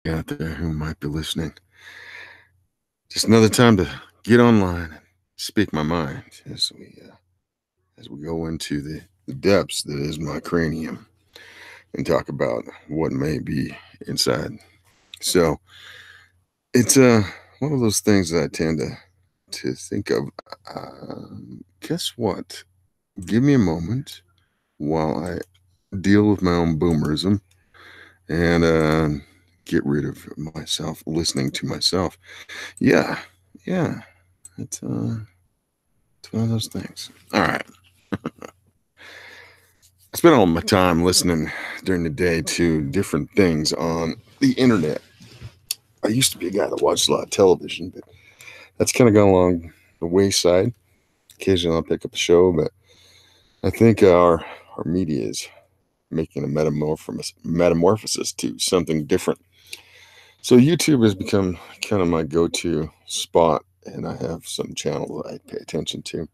out there who might be listening. Just another time to get online and speak my mind as we go into the depths that is my cranium and talk about what may be inside. So it's one of those things that I tend to think of. Guess what? Give me a moment while I deal with my own boomerism and get rid of myself listening to myself. Yeah, yeah. It's one of those things. All right. I spend all my time listening during the day to different things on the internet. I used to be a guy that watched a lot of television, but that's kind of gone along the wayside. Occasionally I'll pick up a show, but I think our media is making a metamorphosis to something different. So YouTube has become kind of my go-to spot, and I have some channels I pay attention to.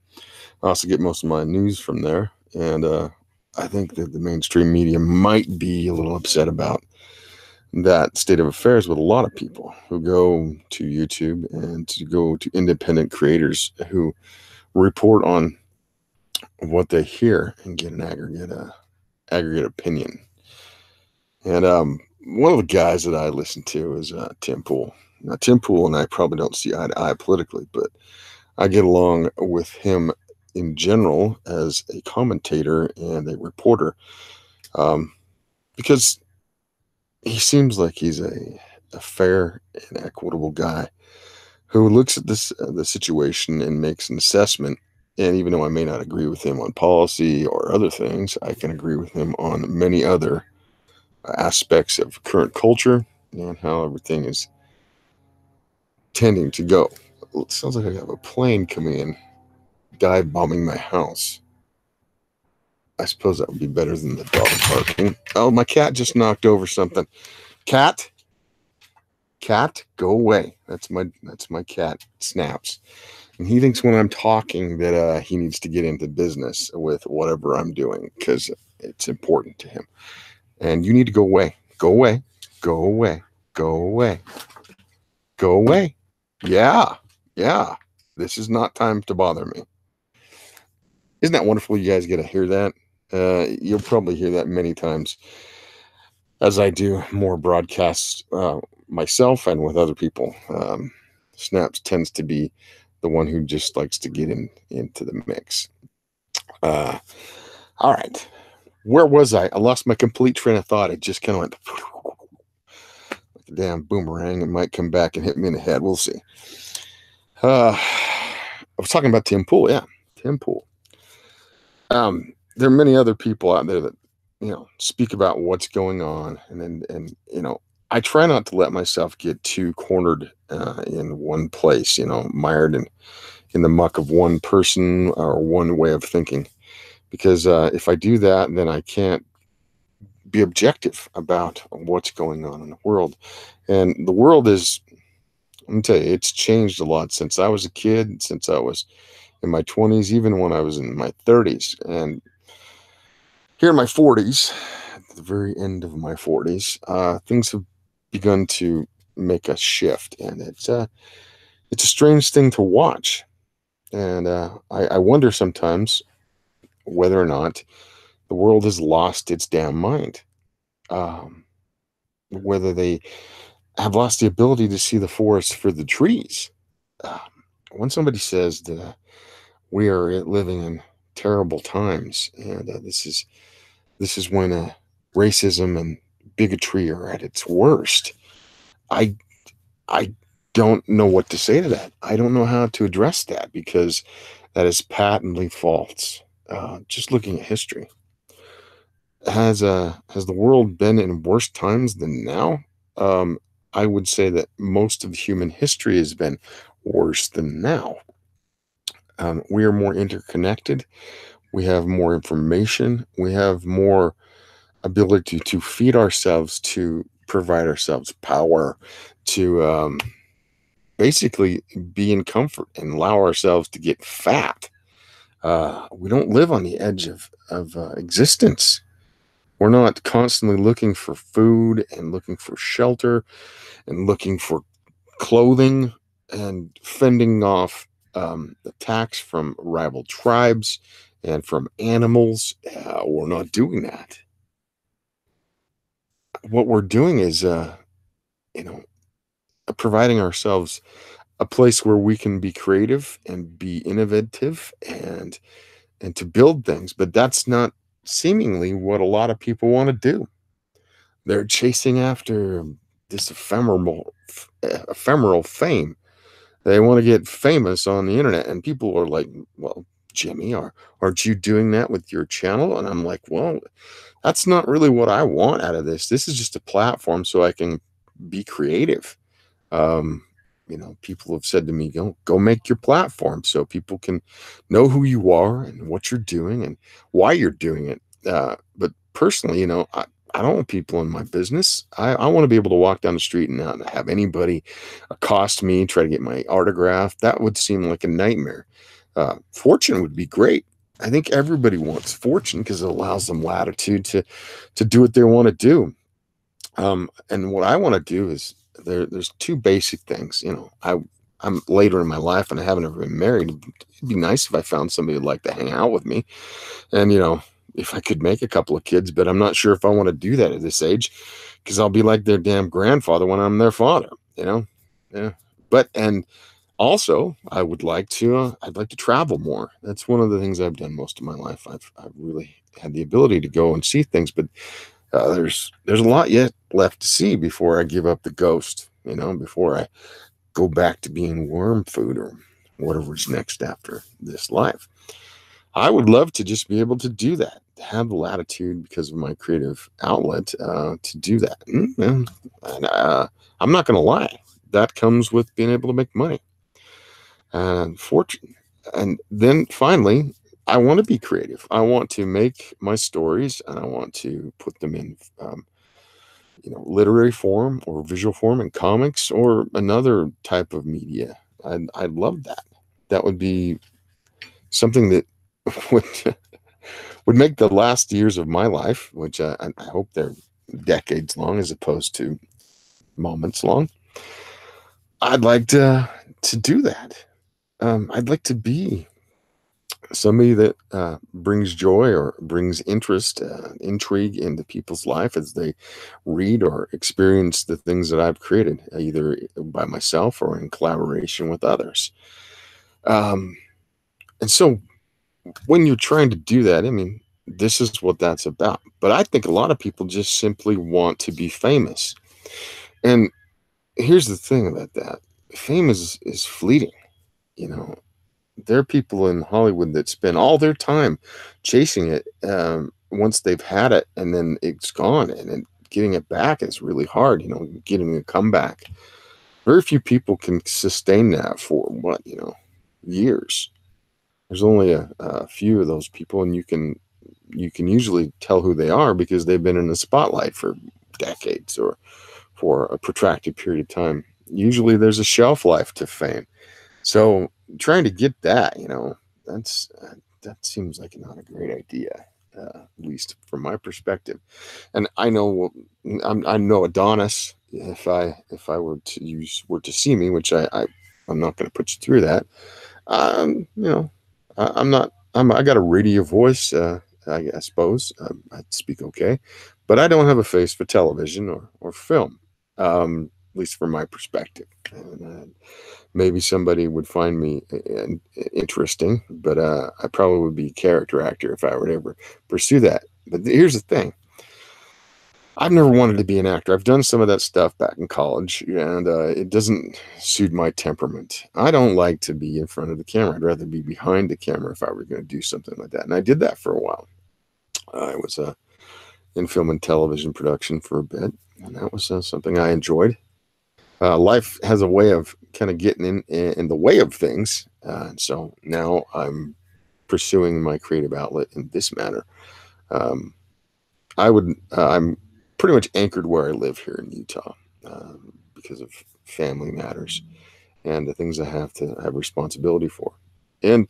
I also get most of my news from there, and I think that the mainstream media might be a little upset about that state of affairs with a lot of people who go to YouTube and to go to independent creators who report on what they hear and get an aggregate opinion. And one of the guys that I listen to is Tim Pool. Now, Tim Pool and I probably don't see eye to eye politically, but I get along with him in general as a commentator and a reporter, um, because he seems like he's a fair and equitable guy who looks at the situation and makes an assessment. And even though I may not agree with him on policy or other things, I can agree with him on many other aspects of current culture and how everything is tending to go. It sounds like I have a plane coming in, dive bombing my house. I suppose that would be better than the dog barking. Oh, my cat just knocked over something. Cat, cat, go away. That's my cat. Snaps, and he thinks when I'm talking that he needs to get into business with whatever I'm doing because it's important to him. And you need to go away. Go away. Go away. Go away. Go away. Yeah. Yeah. This is not time to bother me. Isn't that wonderful? You guys get to hear that. You'll probably hear that many times as I do more broadcasts myself and with other people. Snaps tends to be the one who just likes to get into the mix. Uh, all right. Where was I? I lost my complete train of thought. It just kind of went like a damn boomerang. It might come back and hit me in the head. We'll see. I was talking about Tim Pool. Yeah, Tim Pool. There are many other people out there that speak about what's going on, and I try not to let myself get too cornered in one place. Mired in the muck of one person or one way of thinking, because if I do that, then I can't be objective about what's going on in the world. And the world is, let me tell you, it's changed a lot since I was a kid, since I was in my 20s, even when I was in my 30s. And here in my 40s, at the very end of my 40s, things have begun to make a shift. And it's a strange thing to watch. And I wonder sometimes whether or not the world has lost its damn mind. Whether they have lost the ability to see the forest for the trees. Um, when somebody says that we are living in terrible times, and this is when racism and bigotry are at its worst, I I don't know what to say to that. I don't know how to address that because that is patently false. Just looking at history, has the world been in worse times than now? Um, I would say that most of human history has been worse than now. We are more interconnected. We have more information. We have more ability to feed ourselves, to provide ourselves power, to basically be in comfort and allow ourselves to get fat. We don't live on the edge of existence. We're not constantly looking for food and looking for shelter and looking for clothing and fending off attacks from rival tribes and from animals. We're not doing that. What we're doing is, you know, providing ourselves a place where we can be creative and be innovative and to build things. But that's not seemingly what a lot of people want to do. They're chasing after this ephemeral fame. They want to get famous on the internet, and people are like, "Well, Jimmy, aren't you doing that with your channel?" And I'm like, "Well, that's not really what I want out of this. This is just a platform so I can be creative." Um, people have said to me, go make your platform so people can know who you are and what you're doing and why you're doing it. But personally, I don't want people in my business. I want to be able to walk down the street and not have anybody accost me, try to get my autograph. That would seem like a nightmare. Fortune would be great. I think everybody wants fortune because it allows them latitude to do what they want to do. And what I want to do is there's two basic things. I'm later in my life and I haven't ever been married. It'd be nice if I found somebody who'd like to hang out with me, and if I could make a couple of kids. But I'm not sure if I want to do that at this age because I'll be like their damn grandfather when I'm their father. Yeah. But and also I'd like to travel more. That's one of the things I've done most of my life. I've really had the ability to go and see things, but there's a lot yet left to see before I give up the ghost, before I go back to being worm food or whatever's next after this life. I would love to just be able to do that, to have the latitude because of my creative outlet to do that. I'm not going to lie. That comes with being able to make money and fortune. And then finally, I want to be creative. I want to make my stories and I want to put them in, literary form or visual form in comics or another type of media. I'd love that. That would be something that would would make the last years of my life, which I hope they're decades long as opposed to moments long. I'd like to do that. I'd like to be somebody that brings joy or brings interest, intrigue into people's life as they read or experience the things that I've created, either by myself or in collaboration with others. And so when you're trying to do that, I mean, this is what that's about. But I think a lot of people just simply want to be famous. And here's the thing about that. Fame is fleeting, you know. There are people in Hollywood that spend all their time chasing it once they've had it, and then it's gone, and then getting it back is really hard, getting a comeback. Very few people can sustain that for years. There's only a few of those people, and you can usually tell who they are because they've been in the spotlight for decades or for a protracted period of time. Usually there's a shelf life to fame. So trying to get that, that's that seems like not a great idea, at least from my perspective. And I know I know Adonis. If I were to see me, which I'm not going to put you through that. I'm not. I got a radio voice. I suppose I'd speak okay, but I don't have a face for television or film. At least from my perspective. And, maybe somebody would find me interesting, but I probably would be a character actor if I were to ever pursue that. But here's the thing. I've never wanted to be an actor. I've done some of that stuff back in college, and it doesn't suit my temperament. I don't like to be in front of the camera. I'd rather be behind the camera if I were going to do something like that. And I did that for a while. I was in film and television production for a bit, and that was something I enjoyed. Life has a way of kind of getting in the way of things. So now I'm pursuing my creative outlet in this manner. Um, I'm pretty much anchored where I live here in Utah because of family matters and the things I have to have responsibility for. And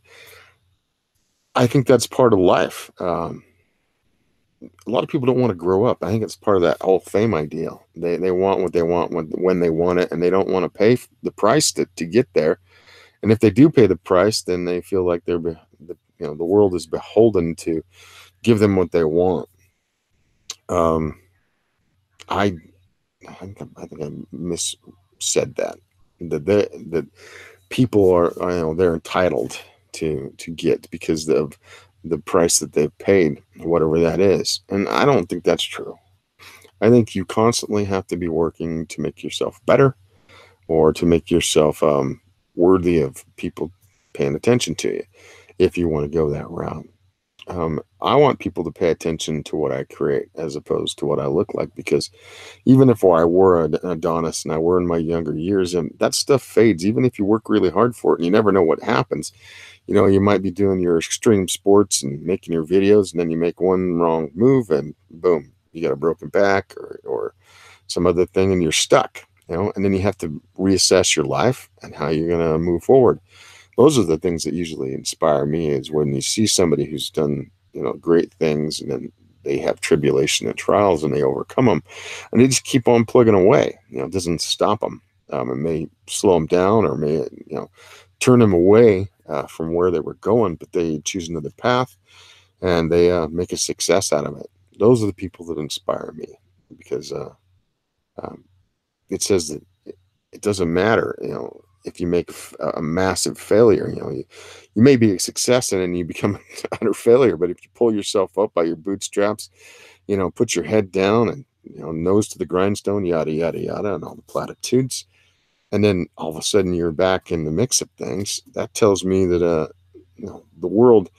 I think that's part of life. a lot of people don't want to grow up. I think it's part of that whole fame ideal. They want what they want when they want it, and they don't want to pay the price to get there. And if they do pay the price, then they feel like the world is beholden to give them what they want. Um, I I think I mis said that that people are they're entitled to get because of the price that they've paid, whatever that is. And I don't think that's true. I think you constantly have to be working to make yourself better or to make yourself worthy of people paying attention to you if you want to go that route. I want people to pay attention to what I create as opposed to what I look like, because even if I were an Adonis and I were in my younger years, and that stuff fades, even if you work really hard for it, and you never know what happens. You might be doing your extreme sports and making your videos, and then you make one wrong move and boom, you got a broken back or some other thing and you're stuck, and then you have to reassess your life and how you're going to move forward. Those are the things that usually inspire me, is when you see somebody who's done, great things, and then they have tribulation and trials and they overcome them, and they just keep on plugging away. It doesn't stop them. It may slow them down or may, turn them away from where they were going, but they choose another path and they make a success out of it. Those are the people that inspire me, because um, it says that it doesn't matter, if you make a massive failure. You may be a success and then you become an utter failure, but if you pull yourself up by your bootstraps, put your head down and, nose to the grindstone, yada, yada, yada, and all the platitudes, and then all of a sudden you're back in the mix of things, that tells me that, the world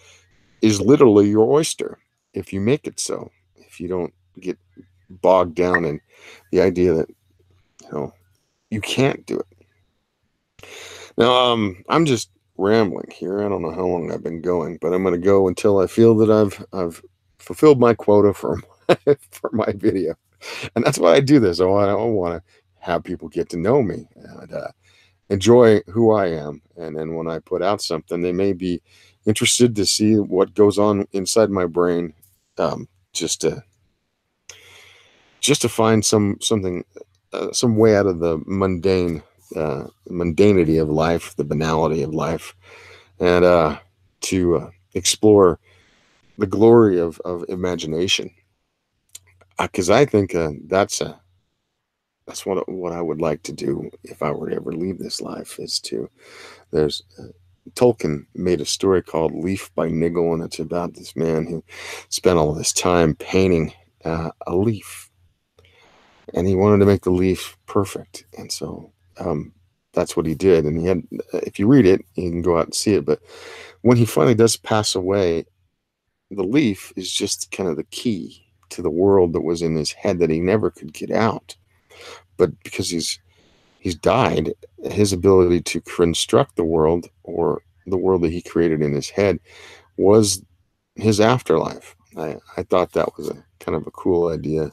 is literally your oyster if you make it so, if you don't get bogged down in the idea that, you know, you can't do it. Now, I'm just rambling here. I don't know how long I've been going, but I'm going to go until I feel that I've fulfilled my quota for for my video, and that's why I do this. I want to have people get to know me and enjoy who I am, and then when I put out something, they may be interested to see what goes on inside my brain, um, just to find something, some way out of the mundanity of life, the banality of life, and to explore the glory of imagination. Because I think that's what I would like to do if I were to ever leave this life. Is to there's Tolkien made a story called Leaf by Niggle, and it's about this man who spent all this time painting a leaf, and he wanted to make the leaf perfect, and so that's what he did. And he had, if you read it, you can go out and see it. But when he finally does pass away, the leaf is just kind of the key to the world that was in his head that he never could get out. But because he's died, his ability to construct the world, or the world that he created in his head, was his afterlife. I thought that was a kind of a cool idea.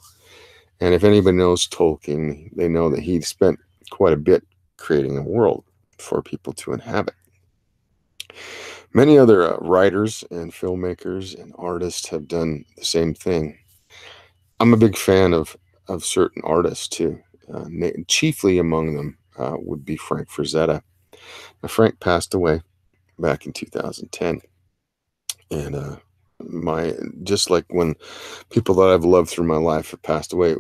And if anybody knows Tolkien, they know that he spent quite a bit creating a world for people to inhabit. Many other writers and filmmakers and artists have done the same thing. I'm a big fan of certain artists too. Chiefly among them would be Frank Frazetta. Now, Frank passed away back in 2010, and my just like when people that I've loved through my life have passed away,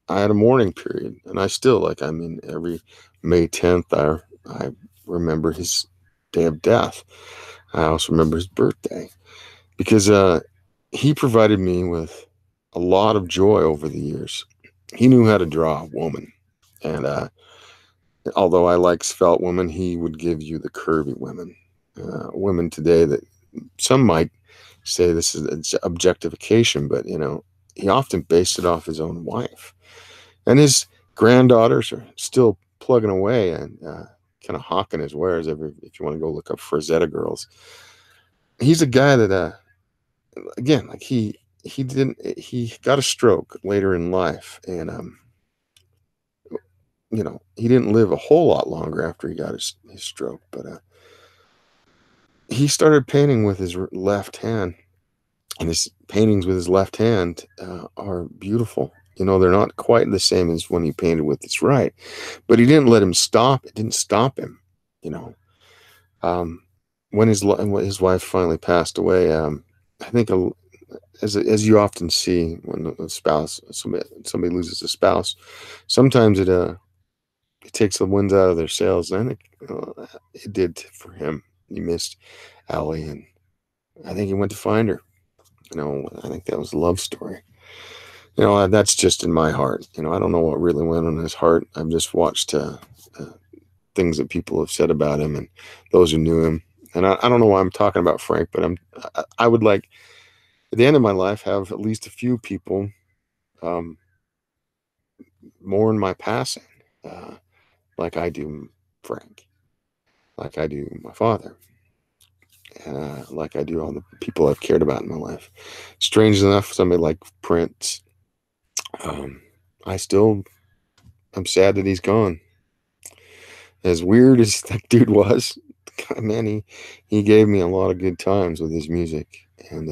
I had a mourning period, and I still, like, I mean, every May 10th, I remember his day of death. I also remember his birthday, because he provided me with a lot of joy over the years. He knew how to draw a woman, and although I like svelte women, he would give you the curvy women, women today that some might say this is objectification, but he often based it off his own wife, and his granddaughters are still plugging away and kind of hawking his wares. If you want to go look up Frazetta girls, he's a guy that again, like he got a stroke later in life, and he didn't live a whole lot longer after he got his stroke, but he started painting with his left hand, And his paintings with his left hand are beautiful. You know, they're not quite the same as when he painted with his right, but he didn't let him stop. It didn't stop him. You know, um, when his wife finally passed away, I think as you often see when a spouse somebody loses a spouse, sometimes it takes the wind out of their sails. And it did for him. He missed Allie, and I think he went to find her. You know, I think that was a love story. You know, that's just in my heart. You know, I don't know what really went on his heart. I've just watched things that people have said about him and those who knew him. And I don't know why I'm talking about Frank, but I would like at the end of my life have at least a few people um, mourn my passing, like I do Frank, like I do my father, like I do all the people I've cared about in my life. Strange enough, somebody like Prince, I still I'm sad that he's gone. As weird as that dude was, God, man, he gave me a lot of good times with his music, and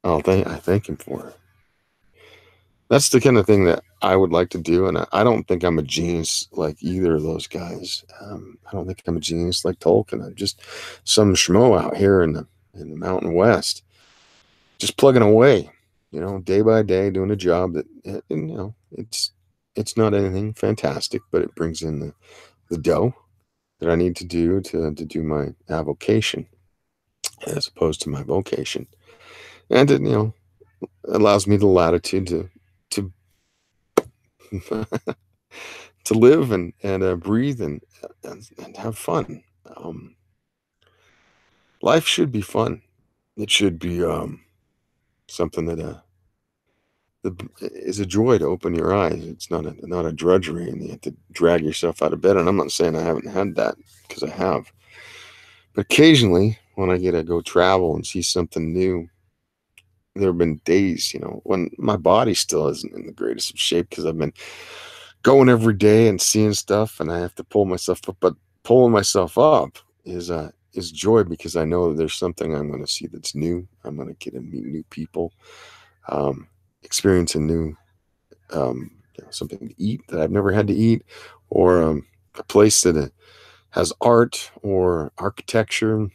I thank him for it. That's the kind of thing that I would like to do, and I don't think I'm a genius like either of those guys. I don't think I'm a genius like Tolkien. I'm just some schmo out here in the Mountain West, just plugging away, you know, day by day, doing a job that you know it's not anything fantastic, but it brings in the dough that I need to do my avocation as opposed to my vocation, and it, you know, allows me the latitude to to live and breathe and have fun. Um, Life should be fun. It should be something that is a joy to open your eyes. It's not a drudgery, and you have to drag yourself out of bed. And I'm not saying I haven't had that, because I have. But occasionally, when I get to go travel and see something new, there have been days, you know, when my body still isn't in the greatest of shape because I've been going every day and seeing stuff, and I have to pull myself up. But pulling myself up is joy, because I know that there's something I'm going to see that's new. I'm going to get to meet new people, experience a new you know, something to eat that I've never had to eat, or a place that has art or architecture,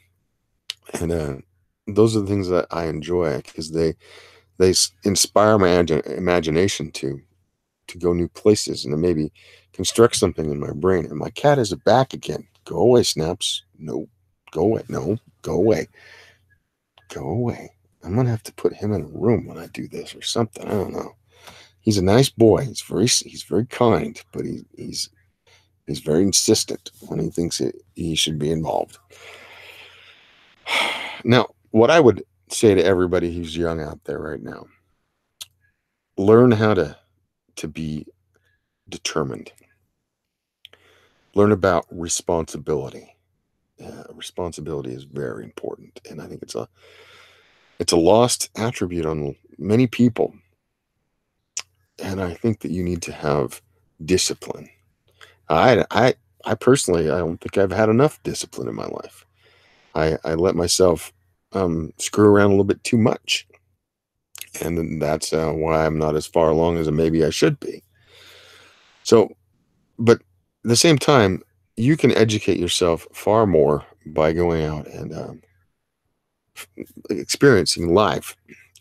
and those are the things that I enjoy, because they inspire my imagination to go new places and to maybe construct something in my brain. And my cat is back again. Go away, Snaps. No, go away. No, go away. Go away. I'm gonna have to put him in a room when I do this or something. I don't know. He's a nice boy. He's very kind, but he's very insistent when he thinks he should be involved. Now, what I would say to everybody who's young out there right now: learn how to be determined. Learn about responsibility. Responsibility is very important, and I think it's a lost attribute on many people. And I think that you need to have discipline. I personally, I don't think I've had enough discipline in my life. I let myself screw around a little bit too much, and that's why I'm not as far along as maybe I should be. So, but at the same time, you can educate yourself far more by going out and experiencing life,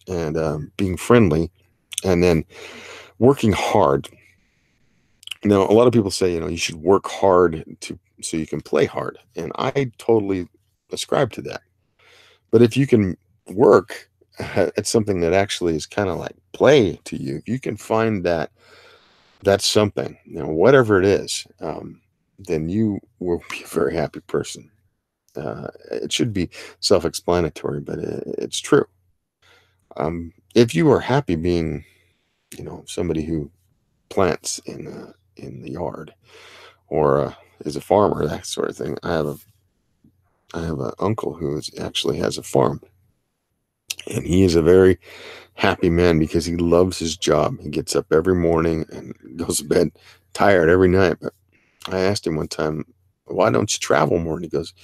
and being friendly, and then working hard. Now, a lot of people say, you know, you should work hard so you can play hard, and I totally ascribe to that. But if you can work at something that actually is kind of like play to you, if you can find that's something, you know, whatever it is, then you will be a very happy person. It should be self-explanatory, but it's true. If you are happy being, you know, somebody who plants in the yard, or is a farmer, that sort of thing. I have an uncle who actually has a farm, and he is a very happy man because he loves his job. He gets up every morning and goes to bed tired every night. But I asked him one time, "Why don't you travel more?" And he goes,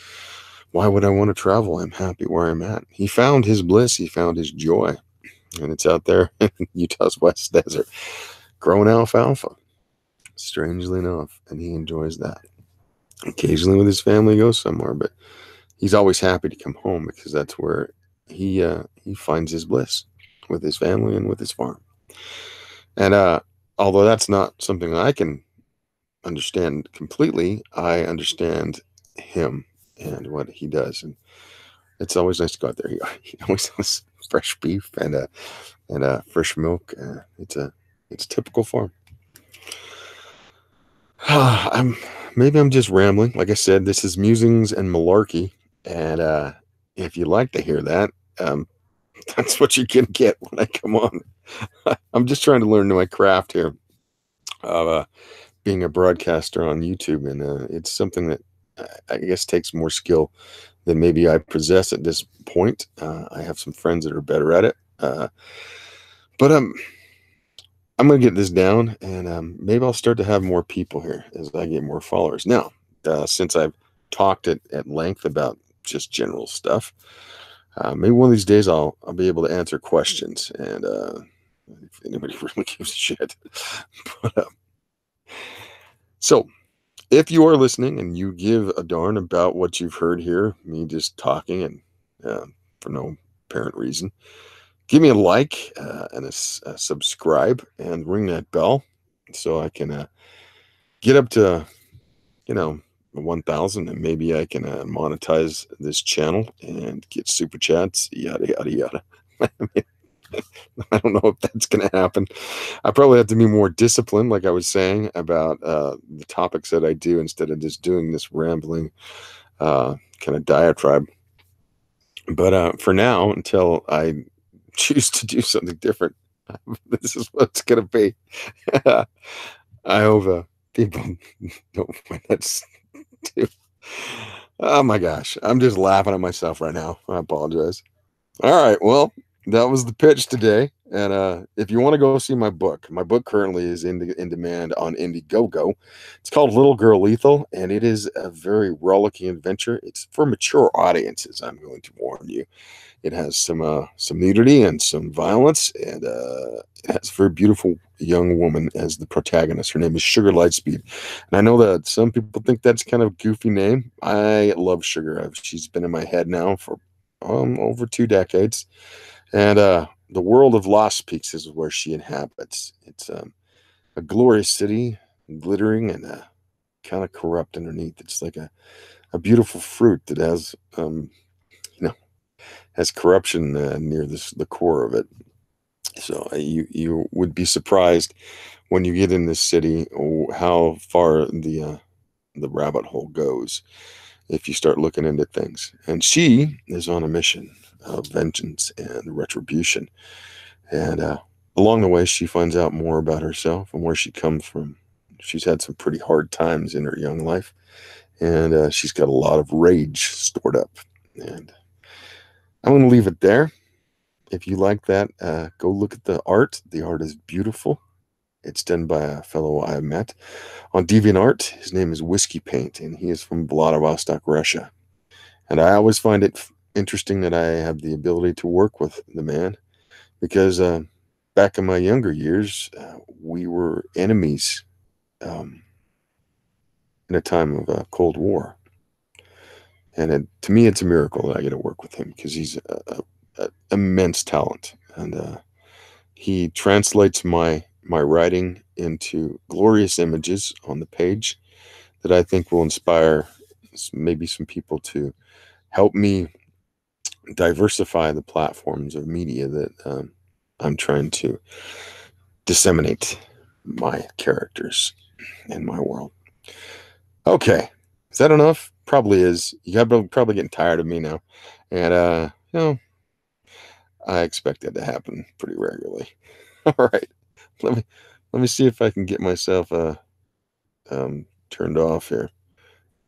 Why would I want to travel? I'm happy where I'm at. He found his bliss. He found his joy. And it's out there in Utah's West Desert, growing alfalfa, strangely enough. And he enjoys that. Occasionally with his family, he goes somewhere, but he's always happy to come home because that's where he finds his bliss, with his family and with his farm. And although that's not something I can understand completely, I understand him and what he does. And it's always nice to go out there. He always has fresh beef and fresh milk. It's a typical farm. Maybe I'm just rambling. Like I said, this is Musings and Malarkey, and if you like to hear that, that's what you're gonna get when I come on. I'm just trying to learn my craft here of being a broadcaster on YouTube, and it's something that I guess takes more skill than maybe I possess at this point. I have some friends that are better at it, but I'm going to get this down, and maybe I'll start to have more people here as I get more followers. Now, since I've talked at length about just general stuff, maybe one of these days I'll be able to answer questions, and if anybody really gives a shit. But, so, if you are listening and you give a darn about what you've heard here, me just talking and for no apparent reason, give me a like and a subscribe and ring that bell so I can get up to, 1,000, and maybe I can monetize this channel and get super chats, yada, yada, yada. I mean, I don't know if that's going to happen. I probably have to be more disciplined, like I was saying, about the topics that I do instead of just doing this rambling kind of diatribe. But for now, until I choose to do something different, this is what it's going to be. I hope people don't find that too. Oh my gosh. I'm just laughing at myself right now. I apologize. All right. Well, that was the pitch today. And if you want to go see my book currently is in demand on Indiegogo. It's called Little Girl Lethal, and it is a very rollicking adventure. It's for mature audiences, I'm going to warn you. It has some nudity and some violence, and it has a very beautiful young woman as the protagonist. Her name is Sugar Lightspeed, and I know that some people think that's kind of a goofy name. I love Sugar. She's been in my head now for over 2 decades, and the world of Lost Peaks is where she inhabits. It's a glorious city, glittering and kind of corrupt underneath. It's like a beautiful fruit that has has corruption near the core of it. So you would be surprised when you get in this city how far the rabbit hole goes if you start looking into things. And she is on a mission of vengeance and retribution. And along the way, she finds out more about herself and where she comes from. She's had some pretty hard times in her young life, and she's got a lot of rage stored up. And I'm going to leave it there. If you like that, go look at the art. The art is beautiful. It's done by a fellow I met on DeviantArt. His name is Whiskey Paint, and he is from Vladivostok, Russia. And I always find it interesting that I have the ability to work with the man, because back in my younger years, we were enemies in a time of Cold War. And to me, it's a miracle that I get to work with him, because he's an immense talent. And he translates my writing into glorious images on the page that I think will inspire maybe some people to help me diversify the platforms of media that I'm trying to disseminate my characters in my world. Okay. Is that enough? Probably is. You got probably getting tired of me now. And, I expect that to happen pretty regularly. All right. Let me see if I can get myself turned off here.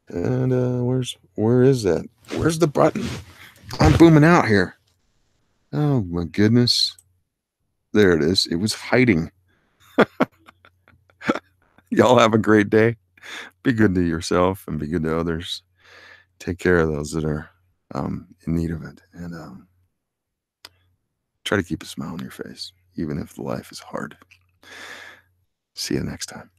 And where is that? Where's the button? I'm booming out here. Oh my goodness. There it is. It was hiding. Y'all have a great day. Be good to yourself and be good to others. take care of those that are in need of it, and try to keep a smile on your face, even if life is hard. See you next time.